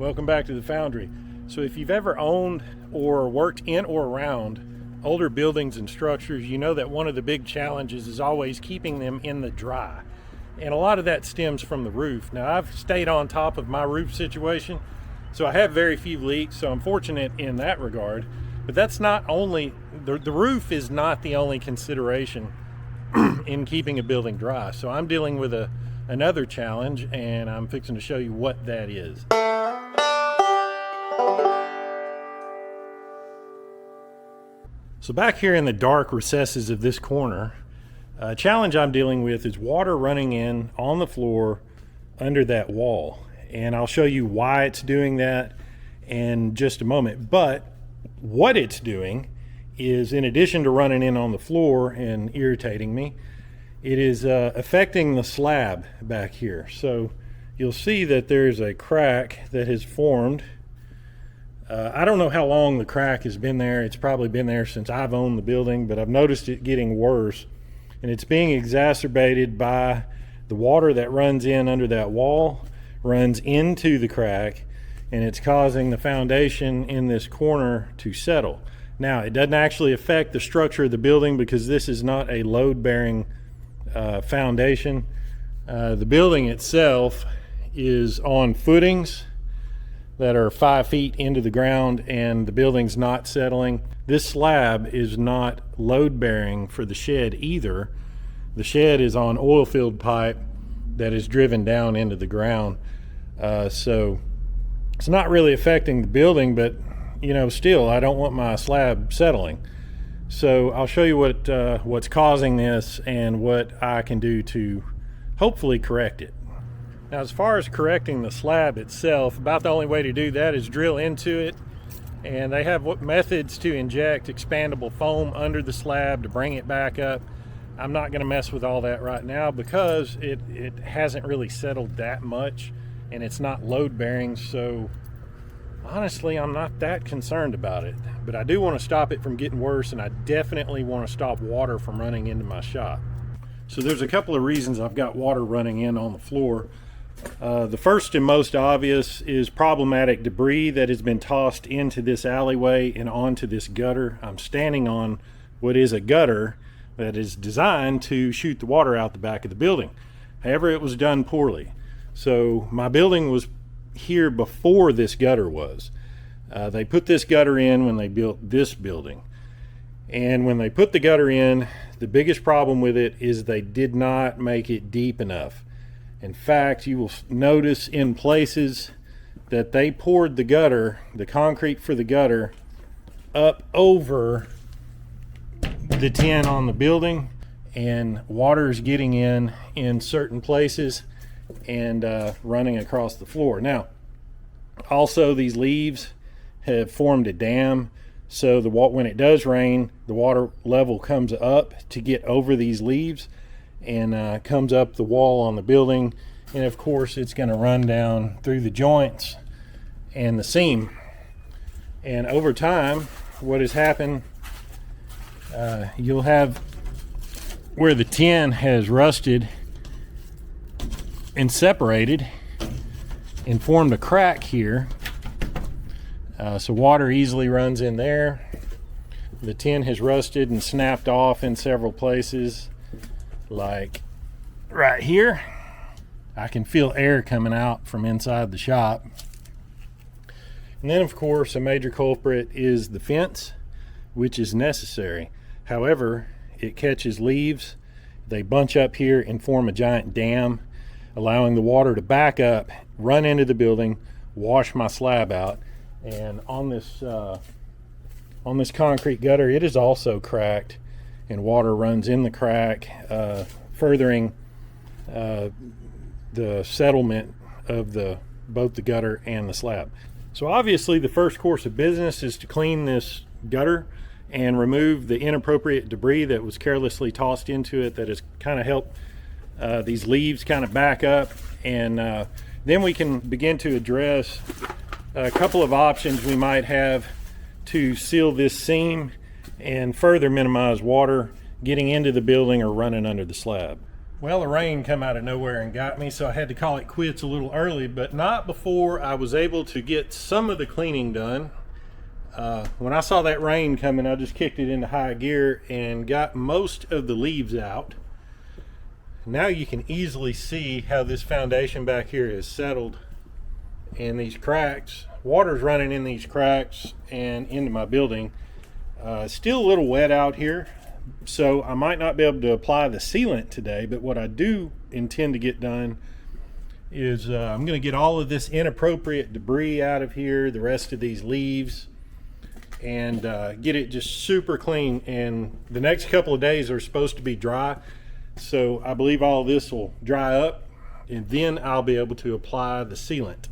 Welcome back to the Foundry. So if you've ever owned or worked in or around older buildings and structures, you know that one of the big challenges is always keeping them in the dry. And a lot of that stems from the roof. Now, I've stayed on top of my roof situation, so I have very few leaks, so I'm fortunate in that regard. But that's not only, the roof is not the only consideration in keeping a building dry. So I'm dealing with another challenge, and I'm fixing to show you what that is. So back here in the dark recesses of this corner, a challenge I'm dealing with is water running in on the floor under that wall. And I'll show you why it's doing that in just a moment. But what it's doing is, in addition to running in on the floor and irritating me, it is affecting the slab back here. So you'll see that there's a crack that has formed. I don't know how long the crack has been there. It's probably been there since I've owned the building, but I've noticed it getting worse. And it's being exacerbated by the water that runs in under that wall, runs into the crack, and it's causing the foundation in this corner to settle. Now, it doesn't actually affect the structure of the building because this is not a load-bearing foundation. The building itself is on footings that are 5 feet into the ground, and the building's not settling. This slab is not load-bearing for the shed either. The shed is on oil-filled pipe that is driven down into the ground. So it's not really affecting the building, but you know, still, I don't want my slab settling. So I'll show you what's causing this and what I can do to hopefully correct it. Now, as far as correcting the slab itself, about the only way to do that is drill into it. And they have methods to inject expandable foam under the slab to bring it back up. I'm not going to mess with all that right now because it hasn't really settled that much and it's not load bearing. So honestly, I'm not that concerned about it, but I do want to stop it from getting worse, and I definitely want to stop water from running into my shop. So there's a couple of reasons I've got water running in on the floor. The first and most obvious is problematic debris that has been tossed into this alleyway and onto this gutter. I'm standing on what is a gutter that is designed to shoot the water out the back of the building. However, it was done poorly. So my building was here before this gutter was. They put this gutter in when they built this building. And when they put the gutter in, the biggest problem with it is they did not make it deep enough. In fact, you will notice in places that they poured the gutter, the concrete for the gutter, up over the tin on the building, and water is getting in certain places and running across the floor. Now, also these leaves have formed a dam, so when it does rain, the water level comes up to get over these leaves and comes up the wall on the building, and of course it's going to run down through the joints and the seam. And over time, what has happened, you'll have where the tin has rusted and separated and formed a crack here. So water easily runs in there. The tin has rusted and snapped off in several places, like right here. I can feel air coming out from inside the shop. And then, of course, a major culprit is the fence, which is necessary. However, it catches leaves. They bunch up here and form a giant dam, allowing the water to back up, run into the building, wash my slab out. And on this concrete gutter, it is also cracked, and water runs in the crack, furthering the settlement of both the gutter and the slab. So obviously the first course of business is to clean this gutter and remove the inappropriate debris that was carelessly tossed into it that has kind of helped these leaves kind of back up. And then we can begin to address a couple of options we might have to seal this seam and further minimize water getting into the building or running under the slab. Well, the rain come out of nowhere and got me, so I had to call it quits a little early, but not before I was able to get some of the cleaning done. When I saw that rain coming, I just kicked it into high gear and got most of the leaves out. Now you can easily see how this foundation back here is settled, and these cracks, water's running in these cracks and into my building. Still a little wet out here, so I might not be able to apply the sealant today, but what I do intend to get done is I'm going to get all of this inappropriate debris out of here, the rest of these leaves, and get it just super clean. And the next couple of days are supposed to be dry, so I believe all of this will dry up, and then I'll be able to apply the sealant.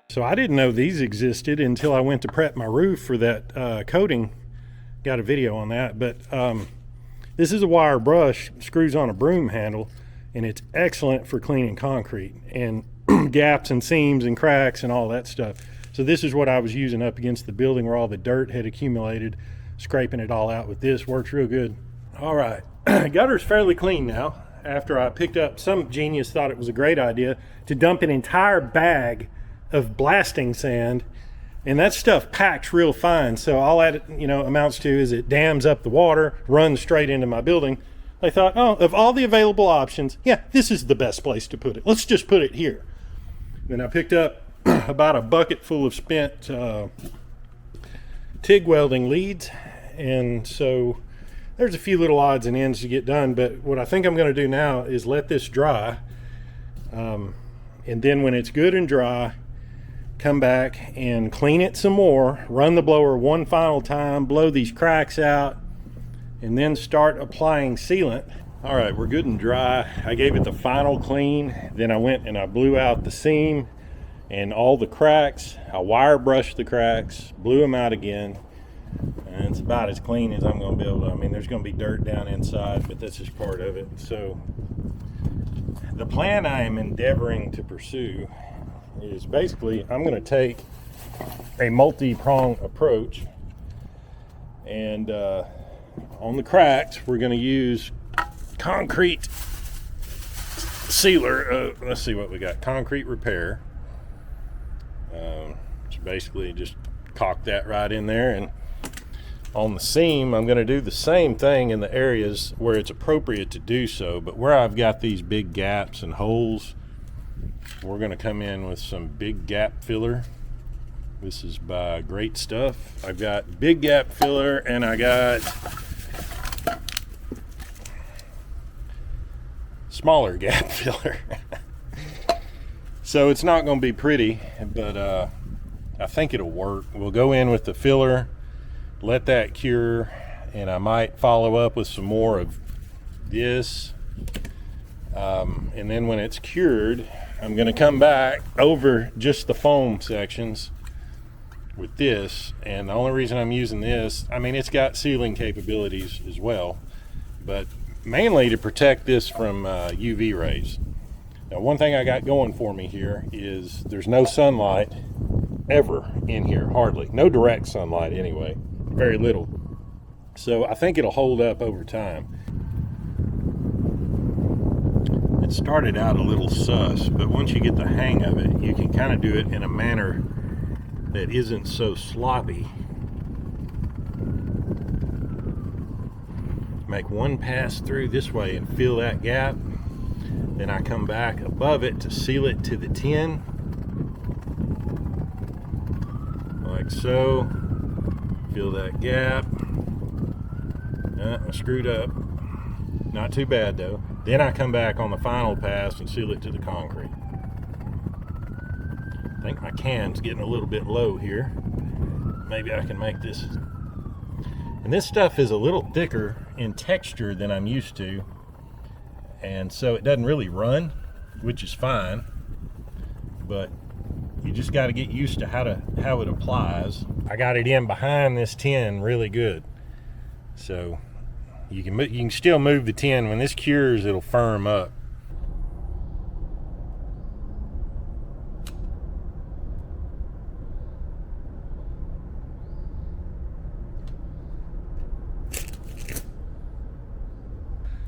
So I didn't know these existed until I went to prep my roof for that coating. Got a video on that, but this is a wire brush, screws on a broom handle, and it's excellent for cleaning concrete and gaps and seams and cracks and all that stuff. So this is what I was using up against the building where all the dirt had accumulated. Scraping it all out with this works real good. All right, gutter's fairly clean now. After I picked up, some genius thought it was a great idea to dump an entire bag of blasting sand, and that stuff packs real fine, so all that amounts to is it dams up the water, runs straight into my building. I thought, oh, of all the available options, yeah, this is the best place to put it. Let's just put it here. Then I picked up about a bucket full of spent TIG welding leads, and so there's a few little odds and ends to get done, but what I think I'm going to do now is let this dry, and then when it's good and dry, come back and clean it some more, run the blower one final time, blow these cracks out, and then start applying sealant. All right, we're good and dry. I gave it the final clean, then I went and I blew out the seam and all the cracks. I wire brushed the cracks, blew them out again, and it's about as clean as I'm going to be able to. I mean, there's going to be dirt down inside, but that's just part of it. So the plan I am endeavoring to pursue is basically I'm going to take a multi-prong approach, and on the cracks we're going to use concrete sealer. Let's see what we got. Concrete repair. So basically just caulk that right in there, and on the seam I'm going to do the same thing in the areas where it's appropriate to do so, but where I've got these big gaps and holes, we're going to come in with some big gap filler. This is by Great Stuff. I've got big gap filler and I got smaller gap filler. So it's not going to be pretty, but I think it'll work. We'll go in with the filler, let that cure, and I might follow up with some more of this. And then when it's cured, I'm going to come back over just the foam sections with this, and the only reason I'm using this, I mean, it's got sealing capabilities as well, but mainly to protect this from UV rays. Now, one thing I got going for me here is there's no sunlight ever in here, hardly. No direct sunlight anyway, very little. So I think it'll hold up over time. started out a little sus, but once you get the hang of it, you can kind of do it in a manner that isn't so sloppy. Make one pass through this way and fill that gap. Then I come back above it to seal it to the tin, like so. Fill that gap. I screwed up. Not too bad though. Then I come back on the final pass and seal it to the concrete. I think my can's getting a little bit low here. Maybe I can make this. And this stuff is a little thicker in texture than I'm used to, and so it doesn't really run, which is fine, but you just got to get used to how it applies. I got it in behind this tin really good, so you can still move the tin. When this cures, it'll firm up.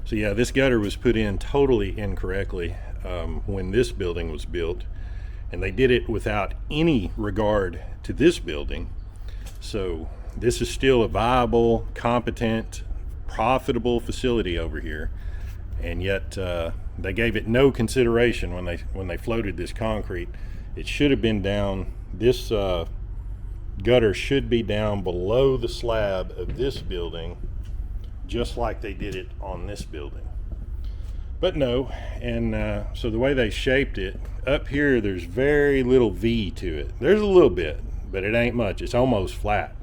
So yeah, this gutter was put in totally incorrectly when this building was built, and they did it without any regard to this building. So this is still a viable, competent, profitable facility over here, and yet they gave it no consideration when they floated this concrete. It should have been down. This gutter should be down below the slab of this building, just like they did it on this building. But no, and so the way they shaped it, up here there's very little V to it. There's a little bit, but it ain't much. It's almost flat.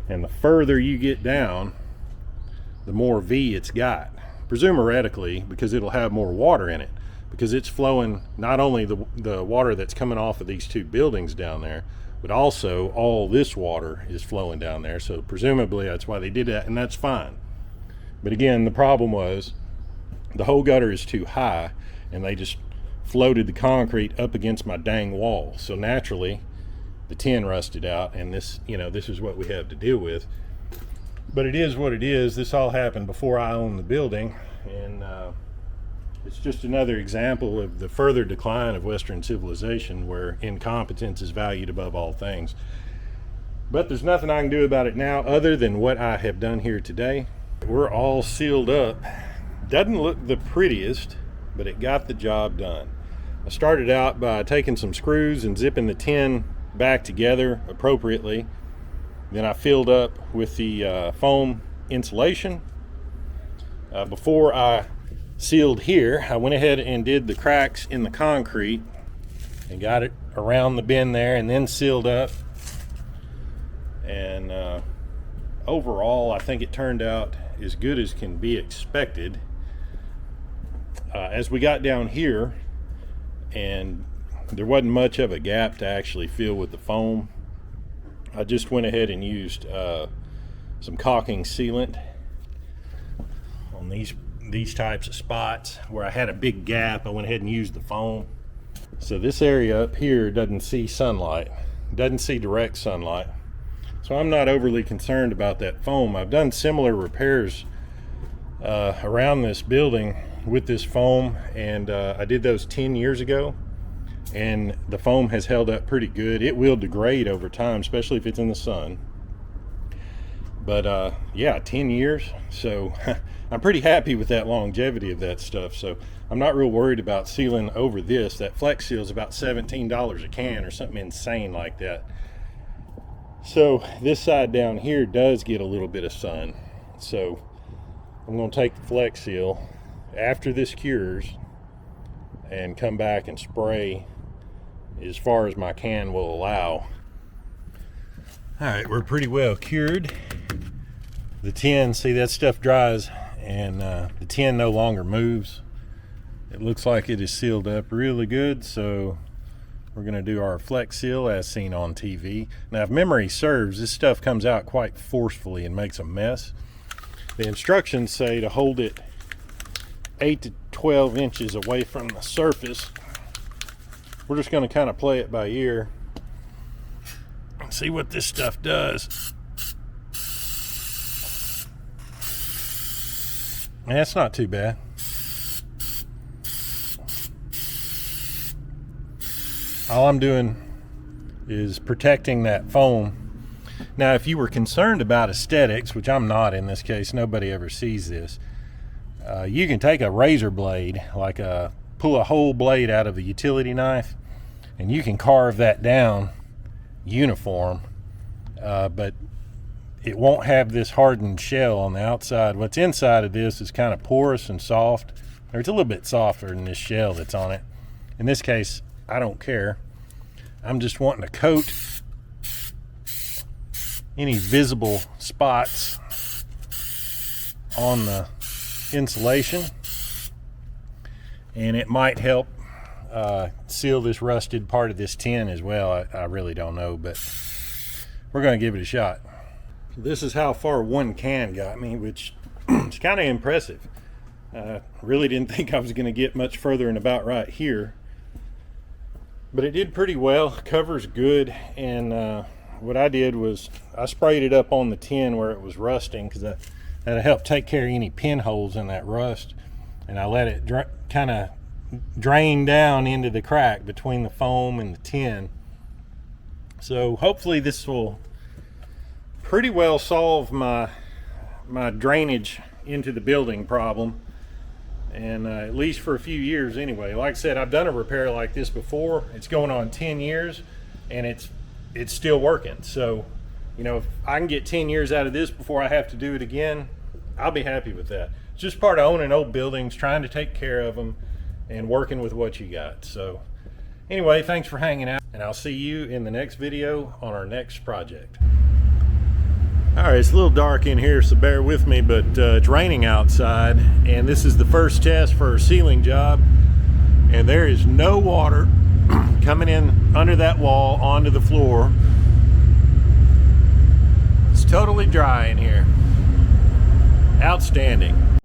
And the further you get down, the more V it's got, presumerically, because it'll have more water in it, because it's flowing not only the water that's coming off of these two buildings down there, but also all this water is flowing down there. So presumably that's why they did that, and that's fine. But again, the problem was the whole gutter is too high, and they just floated the concrete up against my dang wall. So naturally, the tin rusted out, and this is what we have to deal with. But it is what it is. This all happened before I owned the building, and it's just another example of the further decline of Western civilization, where incompetence is valued above all things. But there's nothing I can do about it now other than what I have done here today. We're all sealed up. Doesn't look the prettiest, but it got the job done. I started out by taking some screws and zipping the tin back together appropriately. Then I filled up with the foam insulation. Before I sealed here, I went ahead and did the cracks in the concrete and got it around the bend there, and then sealed up. And overall, I think it turned out as good as can be expected. As we got down here, and there wasn't much of a gap to actually fill with the foam, I just went ahead and used some caulking sealant on these types of spots where I had a big gap. I went ahead and used the foam. So this area up here doesn't see sunlight, doesn't see direct sunlight. So I'm not overly concerned about that foam. I've done similar repairs around this building with this foam, and I did those 10 years ago, and the foam has held up pretty good. It will degrade over time, especially if it's in the sun. But yeah, 10 years. So I'm pretty happy with that longevity of that stuff. So I'm not real worried about sealing over this. That Flex Seal is about $17 a can or something insane like that. So this side down here does get a little bit of sun. So I'm going to take the Flex Seal after this cures and come back and spray as far as my can will allow. All right, we're pretty well cured. The tin, see, that stuff dries, and the tin no longer moves. It looks like it is sealed up really good, so we're going to do our Flex Seal as seen on TV. Now, if memory serves, this stuff comes out quite forcefully and makes a mess. The instructions say to hold it 8 to 12 inches away from the surface. We're just going to kind of play it by ear and see what this stuff does. And that's not too bad. All I'm doing is protecting that foam. Now, if you were concerned about aesthetics, which I'm not in this case, nobody ever sees this, you can take a razor blade, pull a whole blade out of a utility knife, and you can carve that down uniform, but it won't have this hardened shell on the outside. What's inside of this is kind of porous and soft, or it's a little bit softer than this shell that's on it. In this case, I don't care. I'm just wanting to coat any visible spots on the insulation, and it might help seal this rusted part of this tin as well. I really don't know, but we're going to give it a shot. This is how far one can got me, which is kind of impressive. Really didn't think I was going to get much further than about right here, but it did pretty well. Cover's good, and what I did was I sprayed it up on the tin where it was rusting, because that'll help take care of any pinholes in that rust, and I let it kind of drain down into the crack between the foam and the tin. So hopefully this will pretty well solve my drainage into the building problem, and at least for a few years anyway. Like I said, I've done a repair like this before. It's going on 10 years, and it's still working. So, you know, if I can get 10 years out of this before I have to do it again, I'll be happy with that. It's just part of owning old buildings, trying to take care of them and working with what you got. So anyway, thanks for hanging out, and I'll see you in the next video on our next project. All right, it's a little dark in here, so bear with me, but it's raining outside, and this is the first test for a ceiling job, and there is no water coming in under that wall onto the floor. It's totally dry in here. Outstanding.